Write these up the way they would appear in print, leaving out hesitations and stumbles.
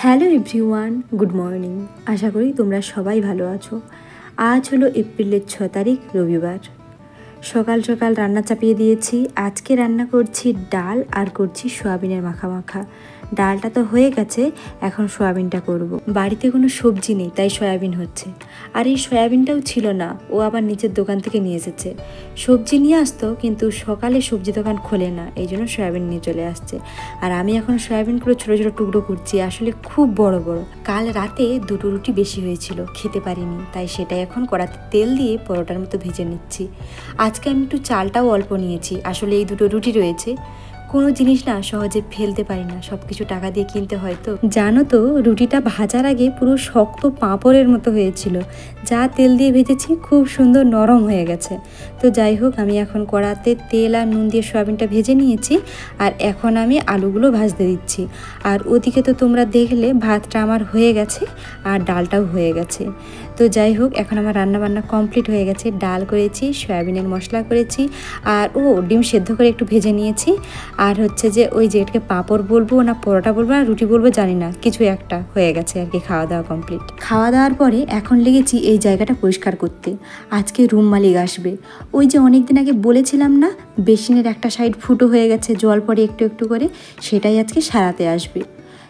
Hello everyone, good morning. আশা করি তোমরা সবাই ভালো আছো। আজ হলো এপ্রিলের 6 তারিখ, রবিবার। সকাল সকাল রান্না চাপিয়ে দিয়েছি। আজকে রান্না করছি ডাল আর করছি সয়াবিনের মাখা মাখা। ডালটা তো হয়ে গেছে, এখন সয়াবিনটা করব। বাড়িতে কোনো সবজি নেই, তাই সয়াবিন হচ্ছে। আর এই সয়াবিনটাও ছিল না, ও আবার নিচের দোকান থেকে নিয়ে এসেছে। সবজি নিয়ে আসতো, কিন্তু সকালে সবজি দোকান খোলে না, এই জন্য সয়াবিন নিয়ে চলে আসছে। আর আমি এখন সয়াবিনগুলো ছোটো ছোটো টুকরো করছি, আসলে খুব বড় বড়। কাল রাতে 2টো রুটি বেশি হয়েছিল, খেতে পারিনি, তাই সেটাই এখন কড়াতে তেল দিয়ে পরোটার মতো ভেজে নিচ্ছি। আজকে আমি একটু চালটাও অল্প নিয়েছি, আসলে এই 2টো রুটি রয়েছে। কোনো জিনিস না সহজে ফেলতে পারি না, সব কিছু টাকা দিয়ে কিনতে হয়। তো জানো তো, রুটিটা ভাজার আগে পুরো শক্ত পাঁপড়ের মতো হয়েছিল। যা তেল দিয়ে ভেজেছি খুব সুন্দর নরম হয়ে গেছে। তো যাই হোক, আমি এখন কড়াতে তেল আর নুন দিয়ে সয়াবিনটা ভেজে নিয়েছি, আর এখন আমি আলুগুলো ভাজতে দিচ্ছি। আর ওদিকে তো তোমরা দেখলে ভাতটা আমার হয়ে গেছে আর ডালটাও হয়ে গেছে। তো যাই হোক, এখন আমার রান্নাবান্না কমপ্লিট হয়ে গেছে। ডাল করেছি, সয়াবিনের মশলা করেছি, আর ডিম সেদ্ধ করে একটু ভেজে নিয়েছি। আর হচ্ছে যে ওই যে এটাকে পাঁপড় বলবো না পরোটা বলবো না রুটি বলবো জানি না, কিছু একটা হয়ে গেছে আর কি। খাওয়া দাওয়া কমপ্লিট। খাওয়া দাওয়ার পরে এখন লেগেছি এই জায়গাটা পরিষ্কার করতে। আজকে রুম মালিক আসবে। ওই যে অনেক দিন আগে বলেছিলাম না, বেসিনের একটা সাইড ফুটো হয়ে গেছে, জল পড়ে একটু একটু করে, সেটাই আজকে সারাতে আসবে।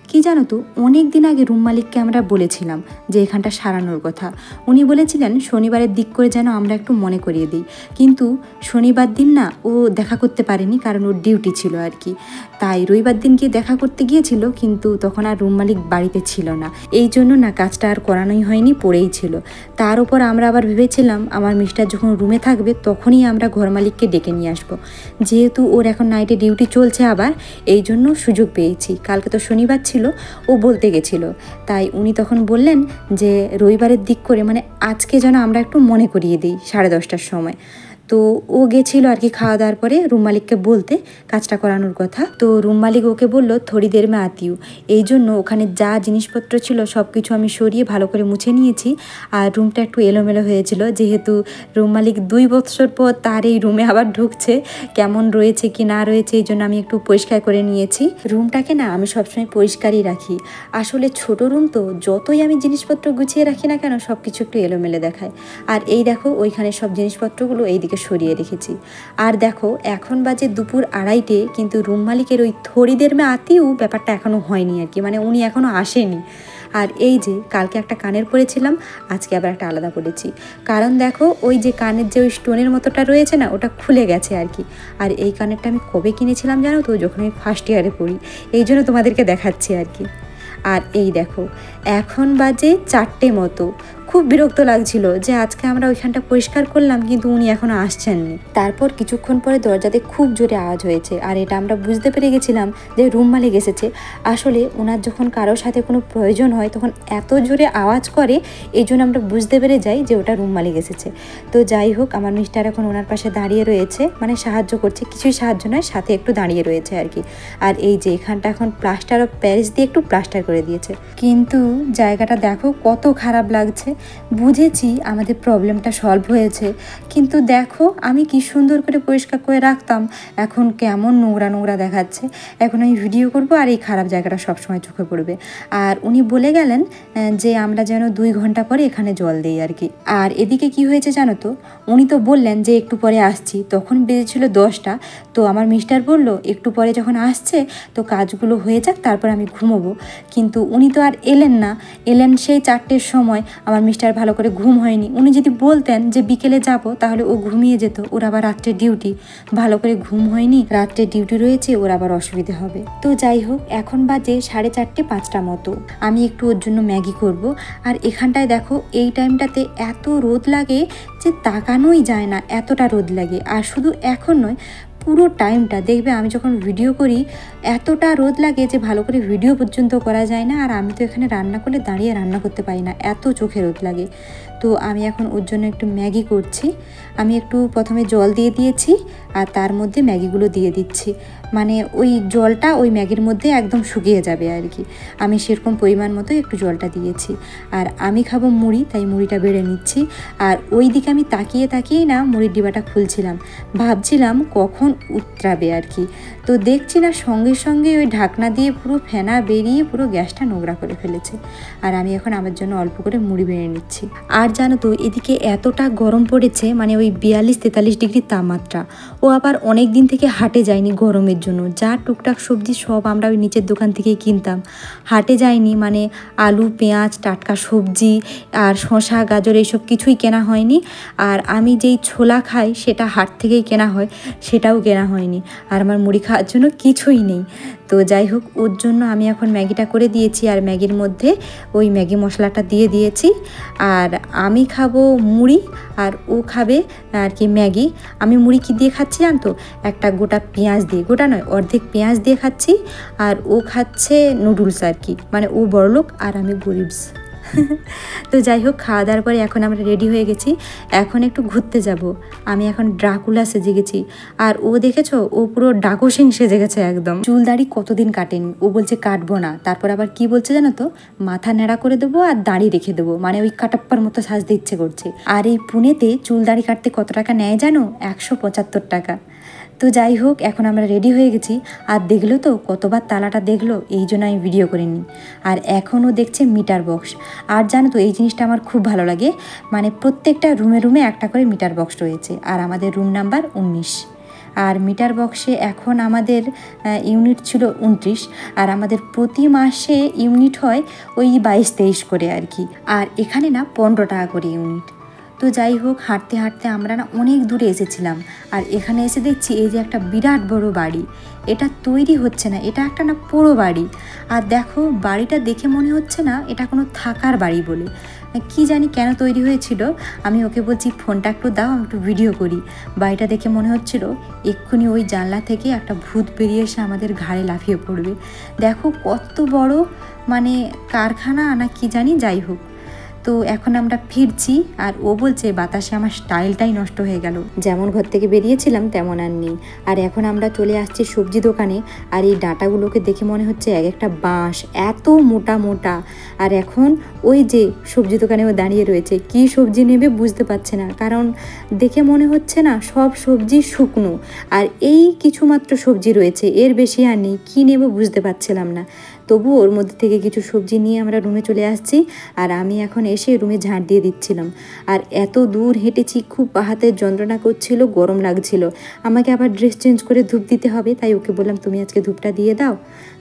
কি জানো তো, অনেক দিন আগে রুম মালিককে আমরা বলেছিলাম যে এখানটা সারানোর কথা। উনি বলেছিলেন শনিবারের দিক করে যেন আমরা একটু মনে করিয়ে দিই, কিন্তু শনিবার দিন না ও দেখা করতে পারেনি, কারণ ওর ডিউটি ছিল আর কি। তাই রবিবার দিন গিয়ে দেখা করতে গিয়েছিল, কিন্তু তখন আর রুম মালিক বাড়িতে ছিল না, এই জন্য না কাজটা আর করানোই হয়নি, পড়েই ছিল। তার উপর আমরা আবার ভেবেছিলাম আমার মিস্টার যখন রুমে থাকবে তখনই আমরা ঘর মালিককে ডেকে নিয়ে আসবো, যেহেতু ওর এখন নাইটে ডিউটি চলছে আবার, এই জন্য সুযোগ পেয়েছি। কালকে তো শনিবার ছিল, ও বলতে গেছিল, তাই উনি তখন বললেন যে রবিবারের দিক করে, মানে আজকে যেন আমরা একটু মনে করিয়ে দিই 10:30টার সময়। তো ও গেছিলো আর কি খাওয়া দাওয়ার পরে রুম মালিককে বলতে কাজটা করানোর কথা। তো রুম মালিক ওকে বললো থোড়ি দের মে আতিও। এই জন্য ওখানে যা জিনিসপত্র ছিল সব কিছু আমি সরিয়ে ভালো করে মুছে নিয়েছি। আর রুমটা একটু এলোমেলো হয়েছিল, যেহেতু রুম মালিক 2 বছর পর তার এই রুমে আবার ঢুকছে, কেমন রয়েছে কি না রয়েছে এই জন্য আমি একটু পরিষ্কার করে নিয়েছি। রুমটাকে না আমি সবসময় পরিষ্কারই রাখি। আসলে ছোট রুম তো, যতই আমি জিনিসপত্র গুছিয়ে রাখি না কেন সব কিছু একটু এলোমেলো দেখায়। আর এই দেখো, ওইখানে সব জিনিসপত্রগুলো এইদিকে সরিয়ে রেখেছি। আর দেখো, এখন বাজে দুপুর 2:30, কিন্তু রুম মালিকের ওই থোড়িদের মে আতিও ব্যাপারটা এখনও হয়নি আর কি, মানে উনি এখনও আসেনি। আর এই যে কালকে একটা কানের পরেছিলাম, আজকে আবার একটা আলাদা পরেছি, কারণ দেখো ওই যে কানের যে ওই স্টোনের মতোটা রয়েছে না, ওটা খুলে গেছে আর কি। আর এই কানেরটা আমি কবে কিনেছিলাম জানো তো, যখন আমি ফার্স্ট ইয়ারে পড়ি, এই জন্য তোমাদেরকে দেখাচ্ছি আর কি। আর এই দেখো, এখন বাজে 4টে মতো। খুব বিরক্ত লাগছিল যে আজকে আমরা ওইখানটা পরিষ্কার করলাম, কিন্তু উনি এখনও আসছেননি। তারপর কিছুক্ষণ পরে দরজাতে খুব জোরে আওয়াজ হয়েছে, আর এটা আমরা বুঝতে পেরে গেছিলাম যে রুম মালিক এসেছে। আসলে ওনার যখন কারোর সাথে কোনো প্রয়োজন হয় তখন এত জোরে আওয়াজ করে, এই জন্য আমরা বুঝতে পেরে যাই যে ওটা রুম মালিক এসেছে। তো যাই হোক, আমার মিস্টার এখন ওনার পাশে দাঁড়িয়ে রয়েছে, মানে সাহায্য করছে, কিছুই সাহায্য নয়, সাথে একটু দাঁড়িয়ে রয়েছে আর কি। আর এই যে এখানটা এখন প্লাস্টার অফ প্যারিস দিয়ে একটু প্লাস্টার করে দিয়েছে, কিন্তু জায়গাটা দেখো কত খারাপ লাগছে। বুঝেছি আমাদের প্রবলেমটা সলভ হয়েছে, কিন্তু দেখো আমি কি সুন্দর করে পরিষ্কার করে রাখতাম, এখন কেমন নোংরা নোংরা দেখাচ্ছে। এখন আমি ভিডিও করব আর এই খারাপ জায়গাটা সবসময় চোখে পড়বে। আর উনি বলে গেলেন যে আমরা যেন 2 ঘন্টা পরে এখানে জল দিই আর কি। আর এদিকে কি হয়েছে জানো তো, উনি তো বললেন যে একটু পরে আসছি, তখন বেজেছিল 10টা। তো আমার মিস্টার বলল একটু পরে যখন আসছে তো কাজগুলো হয়ে যাক, তারপর আমি ঘুমোবো। কিন্তু উনি তো আর এলেন না, এলেন সেই 4টের সময়। আমার মিস্টার ভালো করে ঘুম হয়নি। উনি যদি বলতেন যে বিকেলে যাব, তাহলে ও ঘুমিয়ে যেত, ওর আবার রাত্রে ডিউটি। ভালো করে ঘুম হয়নি, রাত্রে ডিউটি রয়েছে, ওর আবার অসুবিধা হবে। তো যাই হোক, এখন বাজে 4:30, 5টা মতো। আমি একটু ওর জন্য ম্যাগি করব। আর এখানটায় দেখো এই টাইমটাতে এত রোদ লাগে যে তাকানোই যায় না, এতটা রোদ লাগে। আর শুধু এখন নয়, পুরো টাইমটা দেখবে আমি যখন ভিডিও করি এতটা রোদ লাগে যে ভালো করে ভিডিও পর্যন্ত করা যায় না। আর আমি তো এখানে রান্না করলে দাঁড়িয়ে রান্না করতে পারি না, এত চোখে রোদ লাগে। তো আমি এখন ওর জন্য একটু ম্যাগি করছি। আমি একটু প্রথমে জল দিয়ে দিয়েছি আর তার মধ্যে ম্যাগিগুলো দিয়ে দিচ্ছি, মানে ওই জলটা ওই ম্যাগির মধ্যে একদম শুকিয়ে যাবে আর কি। আমি সেরকম পরিমাণ মতো একটু জলটা দিয়েছি। আর আমি খাবো মুড়ি, তাই মুড়িটা বেড়ে নিচ্ছি। আর ওই দিকে আমি তাকিয়েই না মুড়ির ডিবাটা খুলছিলাম, ভাবছিলাম কখন উতরাবে আর কি। তো দেখছি না সঙ্গে সঙ্গে ওই ঢাকনা দিয়ে পুরো ফেনা বেরিয়ে পুরো গ্যাসটা নোংরা করে ফেলেছে। আর আমি এখন আমার জন্য অল্প করে মুড়ি বেড়ে নিচ্ছি। আর জানো তো এদিকে এতটা গরম পড়েছে, মানে ওই 42-43 ডিগ্রি তাপমাত্রা। ও আবার অনেক দিন থেকে হাটে যায়নি গরমের জন্য, যা টুকটাক সবজি সব আমরা ওই নিচের দোকান থেকেই কিনতাম। হাটে যায়নি, মানে আলু পেঁয়াজ টাটকা সবজি আর শসা গাজর এইসব কিছুই কেনা হয়নি। আর আমি যেই ছোলা খাই সেটা হাট থেকেই কেনা হয়, সেটাও কেনা হয়নি। আর আমার মুড়ি খাওয়ার জন্য কিছুই নেই। তো যাই হোক, ওর জন্য আমি এখন ম্যাগিটা করে দিয়েছি আর ম্যাগির মধ্যে ওই ম্যাগি মশলাটা দিয়ে দিয়েছি। আর আমি খাবো মুড়ি আর ও খাবে আর কি ম্যাগি। আমি মুড়ি কি দিয়ে খাচ্ছি জানতো, একটা গোটা পেঁয়াজ দিয়ে, গোটা নয় অর্ধেক পেঁয়াজ দিয়ে খাচ্ছি। আর ও খাচ্ছে নুডলস আর কি, মানে ও বড়লোক আর আমি গরিবস। তো যাই হোক, খাওয়া দাওয়ার পরে এখন আমরা রেডি হয়ে গেছি, এখন একটু ঘুরতে যাব। আমি এখন ড্রাকুলা সেজে গেছি। আর ও দেখেছো, ও পুরো ডাকো সিং সেজে গেছে একদম। চুল দাড়ি কতদিন কাটেনি, ও বলছে কাটবো না। তারপর আবার কি বলছে জানো তো, মাথা ন্যাড়া করে দেবো আর দাড়ি রেখে দেবো, মানে ওই কাটাপ্পার মতো সাজতে ইচ্ছে করছে। আর এই পুনেতে চুল দাড়ি কাটতে কত টাকা নেয় জানো, 175 টাকা। তো যাই হোক, এখন আমরা রেডি হয়ে গেছি। আর দেখলো তো কতবার তালাটা দেখলো, এই জন্য আমি ভিডিও করে নিই। আর এখনও দেখছে মিটার বক্স। আর জানো তো এই জিনিসটা আমার খুব ভালো লাগে, মানে প্রত্যেকটা রুমে রুমে একটা করে মিটার বক্স রয়েছে। আর আমাদের রুম নাম্বার 19। আর মিটার বক্সে এখন আমাদের ইউনিট ছিল 29। আর আমাদের প্রতি মাসে ইউনিট হয় ওই 22-23 করে আর কি। আর এখানে না 15 টাকা করে ইউনিট। তো যাই হোক, হাঁটতে হাঁটতে আমরা না অনেক দূরে এসেছিলাম। আর এখানে এসে দেখছি এই যে একটা বিরাট বড় বাড়ি, এটা তৈরি হচ্ছে না, এটা একটা না পুরো বাড়ি। আর দেখো বাড়িটা দেখে মনে হচ্ছে না এটা কোনো থাকার বাড়ি বলে, কি জানি কেন তৈরি হয়েছিল। আমি ওকে বলছি ফোনটা একটু দাও, আমি একটু ভিডিও করি। বাড়িটা দেখে মনে হচ্ছিল এক্ষুনি ওই জানলা থেকে একটা ভূত বেরিয়ে এসে আমাদের ঘাড়ে লাফিয়ে পড়বে। দেখো কত বড়, মানে কারখানা না কি জানি। যাই হোক, তো এখন আমরা ফিরছি। আর ও বলছে বাতাসে আমার স্টাইলটাই নষ্ট হয়ে গেল, যেমন ঘর থেকে বেরিয়েছিলাম তেমন আর নেই। আর এখন আমরা চলে আসছি সবজি দোকানে। আর এই ডাঁটাগুলোকে দেখে মনে হচ্ছে এক একটা বাঁশ, এত মোটা মোটা। আর এখন ওই যে সবজি দোকানে ও দাঁড়িয়ে রয়েছে, কি সবজি নেবে বুঝতে পারছে না, কারণ দেখে মনে হচ্ছে না সব সবজি শুকনো। আর এই কিছুমাত্র সবজি রয়েছে, এর বেশি আর নেই, কী নেব বুঝতে পারছিলাম না। তবু ওর মধ্যে থেকে কিছু সবজি নিয়ে আমরা রুমে চলে আসছি। আর আমি এখন এসে রুমে ঝাঁট দিয়ে দিচ্ছিলাম। আর এত দূর হেঁটেছি, খুব হাতের যন্ত্রণা করছিল, গরম লাগছিল। আমাকে আবার ড্রেস চেঞ্জ করে ধূপ দিতে হবে, তাই ওকে বললাম তুমি আজকে ধূপটা দিয়ে দাও।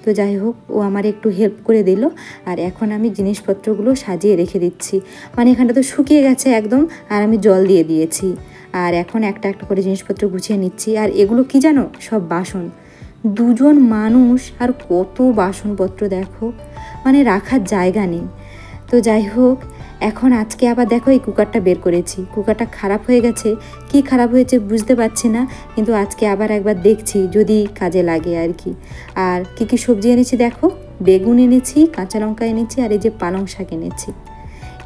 তো যাই হোক, ও আমার একটু হেল্প করে দিল। আর এখন আমি জিনিসপত্রগুলো সাজিয়ে রেখে দিচ্ছি, মানে এখানটা তো শুকিয়ে গেছে একদম। আর আমি জল দিয়ে দিয়েছি। আর এখন একটা একটা করে জিনিসপত্র গুছিয়ে নিচ্ছি। আর এগুলো কি জানো, সব বাসন। 2 জন মানুষ আর কত বাসনপত্র দেখো, মানে রাখার জায়গা নেই। তো যাই হোক, এখন আজকে আবার দেখো এই কুকারটা বের করেছি। কুকারটা খারাপ হয়ে গেছে, কি খারাপ হয়েছে বুঝতে পারছি না, কিন্তু আজকে আবার একবার দেখছি যদি কাজে লাগে আর কি। আর কি কি সবজি এনেছি দেখো, বেগুন এনেছি, কাঁচা লঙ্কা এনেছি, আর এই যে পালং শাক এনেছি,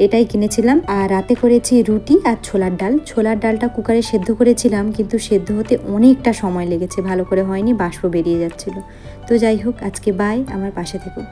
এটাই কিনেছিলাম। আর রাতে করেছি রুটি আর ছোলার ডাল। ছোলার ডালটা কুকারে সেদ্ধ করেছিলাম, কিন্তু সেদ্ধ হতে অনেকটা সময় লেগেছে, ভালো করে হয়নি, বাষ্প বেরিয়ে যাচ্ছিল। তো যাই হোক, আজকে বাই, আমার পাশে থেকো।